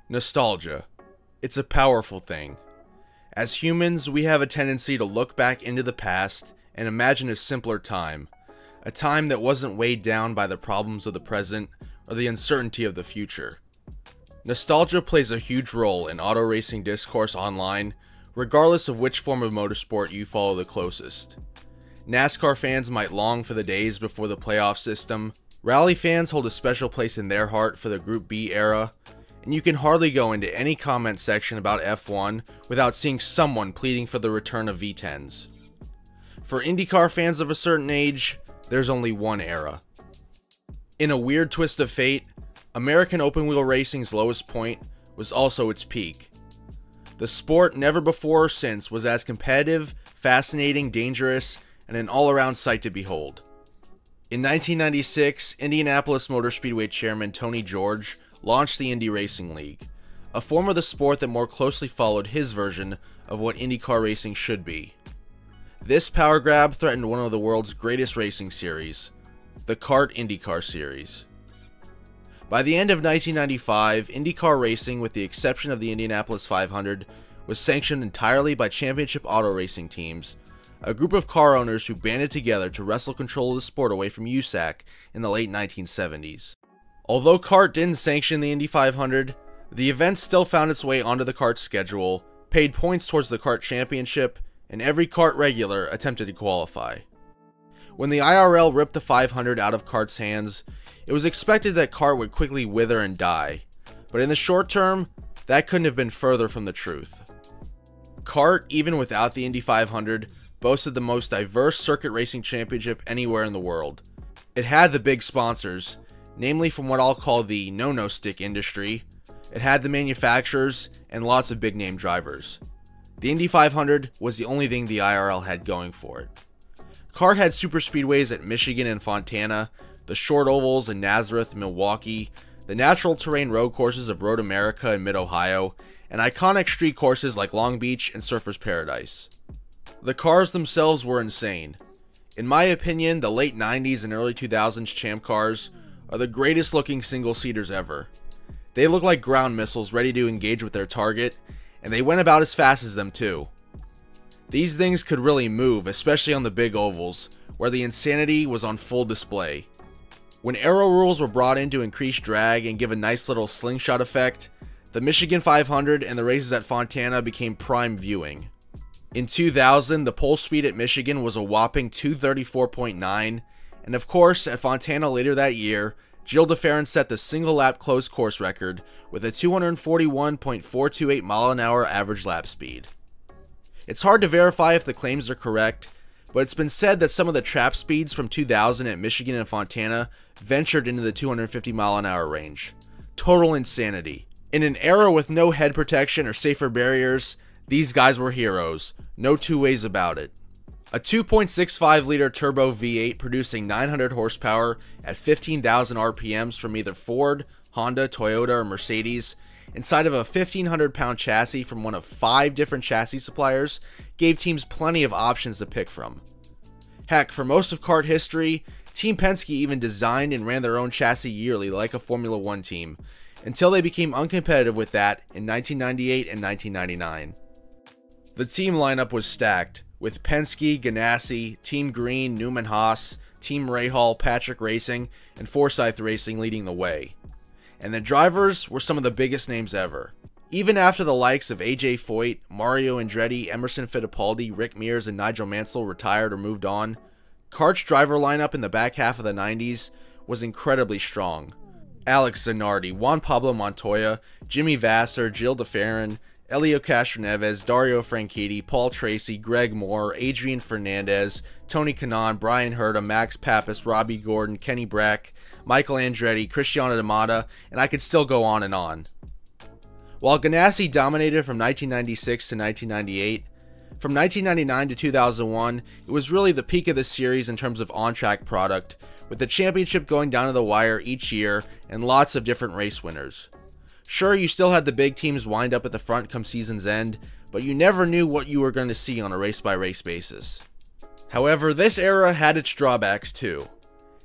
Nostalgia. It's a powerful thing. As humans, we have a tendency to look back into the past and imagine a simpler time. A time that wasn't weighed down by the problems of the present or the uncertainty of the future. Nostalgia plays a huge role in auto racing discourse online, regardless of which form of motorsport you follow the closest. NASCAR fans might long for the days before the playoff system. Rally fans hold a special place in their heart for the Group B era. And you can hardly go into any comment section about F1 without seeing someone pleading for the return of V10s. For IndyCar fans of a certain age, there's only one era. In a weird twist of fate, American open-wheel racing's lowest point was also its peak. The sport never before or since was as competitive, fascinating, dangerous, and an all-around sight to behold. In 1996, Indianapolis Motor Speedway chairman Tony George launched the Indy Racing League, a form of the sport that more closely followed his version of what IndyCar racing should be. This power grab threatened one of the world's greatest racing series, the CART IndyCar Series. By the end of 1995, IndyCar racing, with the exception of the Indianapolis 500, was sanctioned entirely by championship auto racing teams, a group of car owners who banded together to wrestle control of the sport away from USAC in the late 1970s. Although CART didn't sanction the Indy 500, the event still found its way onto the CART schedule, paid points towards the CART championship, and every CART regular attempted to qualify. When the IRL ripped the 500 out of CART's hands, it was expected that CART would quickly wither and die, but in the short term, that couldn't have been further from the truth. CART, even without the Indy 500, boasted the most diverse circuit racing championship anywhere in the world. It had the big sponsors, namely from what I'll call the no-no stick industry. It had the manufacturers and lots of big name drivers. The Indy 500 was the only thing the IRL had going for it. CART had super speedways at Michigan and Fontana, the short ovals in Nazareth and Milwaukee, the natural terrain road courses of Road America and Mid-Ohio, and iconic street courses like Long Beach and Surfers Paradise. The cars themselves were insane. In my opinion, the late 90s and early 2000s Champ cars are the greatest looking single-seaters ever. They look like ground missiles ready to engage with their target, and they went about as fast as them too. These things could really move, especially on the big ovals, where the insanity was on full display. When aero rules were brought in to increase drag and give a nice little slingshot effect, the Michigan 500 and the races at Fontana became prime viewing. In 2000, the pole speed at Michigan was a whopping 234.9, and of course, at Fontana later that year, Gilles de Ferran set the single-lap closed course record with a 241.428 mile-an-hour average lap speed. It's hard to verify if the claims are correct, but it's been said that some of the trap speeds from 2000 at Michigan and Fontana ventured into the 250 mile-an-hour range. Total insanity. In an era with no head protection or safer barriers, these guys were heroes. No two ways about it. A 2.65-liter turbo V8 producing 900 horsepower at 15,000 RPMs from either Ford, Honda, Toyota, or Mercedes, inside of a 1,500-pound chassis from one of 5 different chassis suppliers, gave teams plenty of options to pick from. Heck, for most of CART history, Team Penske even designed and ran their own chassis yearly like a Formula 1 team, until they became uncompetitive with that in 1998 and 1999. The team lineup was stacked, with Penske, Ganassi, Team Green, Newman Haas, Team Rahal, Patrick Racing, and Forsyth Racing leading the way. And the drivers were some of the biggest names ever. Even after the likes of AJ Foyt, Mario Andretti, Emerson Fittipaldi, Rick Mears, and Nigel Mansell retired or moved on, CART's driver lineup in the back half of the 90s was incredibly strong. Alex Zanardi, Juan Pablo Montoya, Jimmy Vasser, Gilles de Ferran, Elio Castroneves, Dario Franchitti, Paul Tracy, Greg Moore, Adrian Fernandez, Tony Kanaan, Brian Herta, Max Pappas, Robbie Gordon, Kenny Brack, Michael Andretti, Cristiano D'Amata, and I could still go on and on. While Ganassi dominated from 1996 to 1998, from 1999 to 2001, it was really the peak of the series in terms of on-track product, with the championship going down to the wire each year and lots of different race winners. Sure, you still had the big teams wind up at the front come season's end, but you never knew what you were going to see on a race-by-race basis. However, this era had its drawbacks too.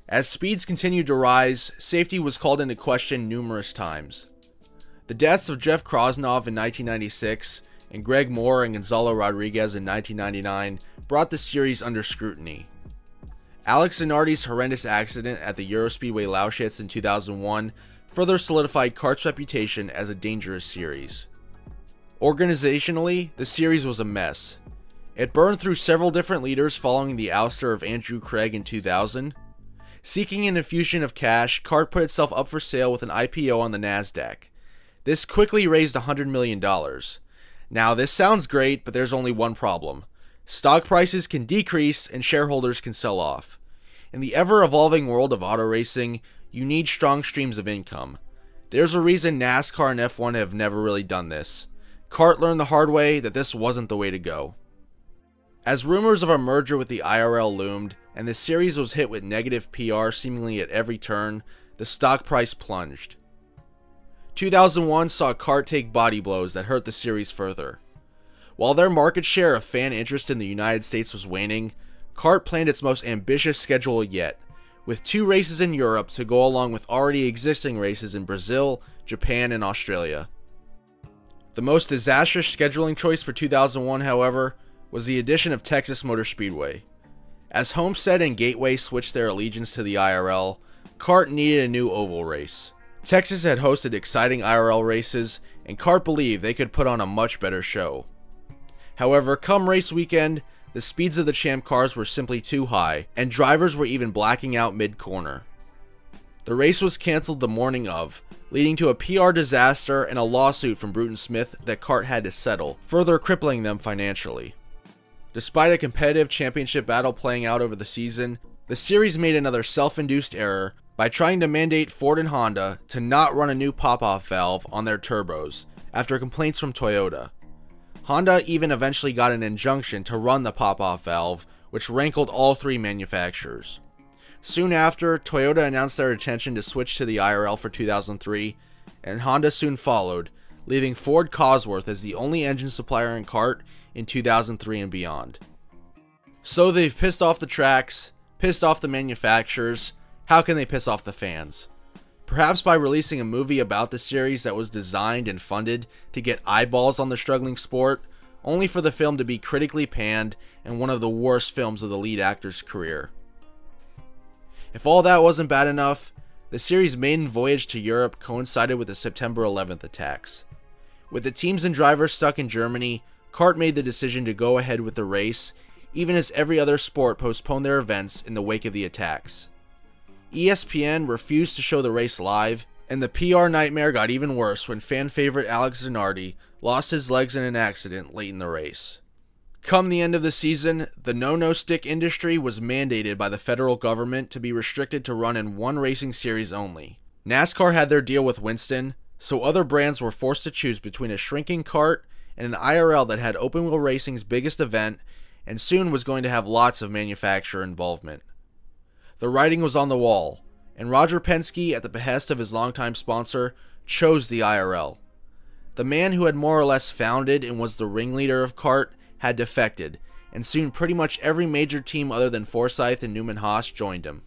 As speeds continued to rise, safety was called into question numerous times. The deaths of Jeff Krosnoff in 1996 and Greg Moore and Gonzalo Rodriguez in 1999 brought the series under scrutiny. Alex Zanardi's horrendous accident at the Eurospeedway Lausitz in 2001 further solidified kart's reputation as a dangerous series. Organizationally, the series was a mess. It burned through several different leaders following the ouster of Andrew Craig in 2000. Seeking an infusion of cash, CART put itself up for sale with an IPO on the NASDAQ. This quickly raised $100 million. Now, this sounds great, but there's only one problem. Stock prices can decrease and shareholders can sell off. In the ever-evolving world of auto racing, you need strong streams of income. There's a reason NASCAR and F1 have never really done this. CART learned the hard way that this wasn't the way to go. As rumors of a merger with the IRL loomed, and the series was hit with negative PR seemingly at every turn, the stock price plunged. 2001 saw CART take body blows that hurt the series further. While their market share of fan interest in the United States was waning, CART planned its most ambitious schedule yet, with 2 races in Europe to go along with already existing races in Brazil, Japan, and Australia. The most disastrous scheduling choice for 2001, however, was the addition of Texas Motor Speedway. As Homestead and Gateway switched their allegiance to the IRL, CART needed a new oval race. Texas had hosted exciting IRL races, and CART believed they could put on a much better show. However, come race weekend, the speeds of the Champ cars were simply too high, and drivers were even blacking out mid-corner. The race was cancelled the morning of, leading to a PR disaster and a lawsuit from Bruton Smith that CART had to settle, further crippling them financially. Despite a competitive championship battle playing out over the season, the series made another self-induced error by trying to mandate Ford and Honda to not run a new pop-off valve on their turbos after complaints from Toyota. Honda even eventually got an injunction to run the pop-off valve, which rankled all 3 manufacturers. Soon after, Toyota announced their intention to switch to the IRL for 2003, and Honda soon followed, leaving Ford Cosworth as the only engine supplier in CART in 2003 and beyond. So they've pissed off the tracks, pissed off the manufacturers. How can they piss off the fans? Perhaps by releasing a movie about the series that was designed and funded to get eyeballs on the struggling sport, only for the film to be critically panned and one of the worst films of the lead actor's career. If all that wasn't bad enough, the series' maiden voyage to Europe coincided with the September 11th attacks. With the teams and drivers stuck in Germany, CART made the decision to go ahead with the race, even as every other sport postponed their events in the wake of the attacks. ESPN refused to show the race live, and the PR nightmare got even worse when fan favorite Alex Zanardi lost his legs in an accident late in the race. Come the end of the season, the no-stick industry was mandated by the federal government to be restricted to run in one racing series only. NASCAR had their deal with Winston, so other brands were forced to choose between a shrinking CART and an IRL that had open-wheel racing's biggest event and soon was going to have lots of manufacturer involvement. The writing was on the wall, and Roger Penske, at the behest of his longtime sponsor, chose the IRL. The man who had more or less founded and was the ringleader of CART had defected, and soon pretty much every major team other than Forsythe and Newman Haas joined him.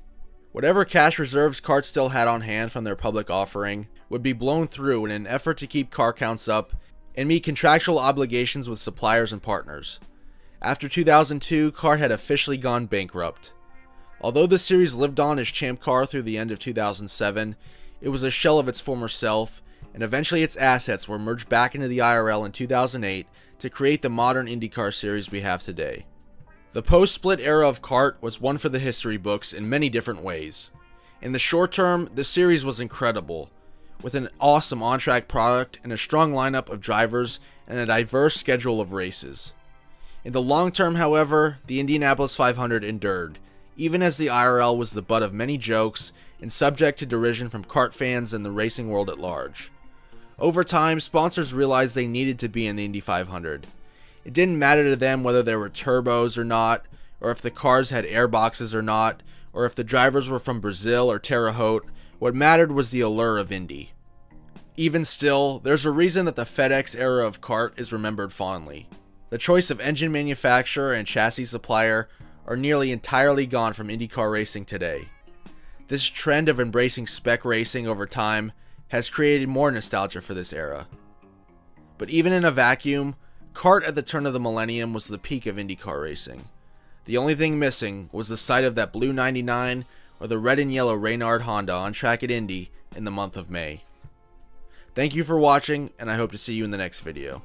Whatever cash reserves CART still had on hand from their public offering would be blown through in an effort to keep car counts up and meet contractual obligations with suppliers and partners. After 2002, CART had officially gone bankrupt. Although the series lived on as Champ Car through the end of 2007, it was a shell of its former self, and eventually its assets were merged back into the IRL in 2008 to create the modern IndyCar Series we have today. The post-split era of CART was one for the history books in many different ways. In the short term, the series was incredible, with an awesome on-track product and a strong lineup of drivers and a diverse schedule of races. In the long term, however, the Indianapolis 500 endured, even as the IRL was the butt of many jokes and subject to derision from CART fans and the racing world at large. Over time, sponsors realized they needed to be in the Indy 500. It didn't matter to them whether there were turbos or not, or if the cars had airboxes or not, or if the drivers were from Brazil or Terre Haute. What mattered was the allure of Indy. Even still, there's a reason that the FedEx era of CART is remembered fondly. The choice of engine manufacturer and chassis supplier are nearly entirely gone from IndyCar racing today. This trend of embracing spec racing over time has created more nostalgia for this era. But even in a vacuum, CART at the turn of the millennium was the peak of IndyCar racing. The only thing missing was the sight of that blue 99 or the red and yellow Reynard Honda on track at Indy in the month of May. Thank you for watching, and I hope to see you in the next video.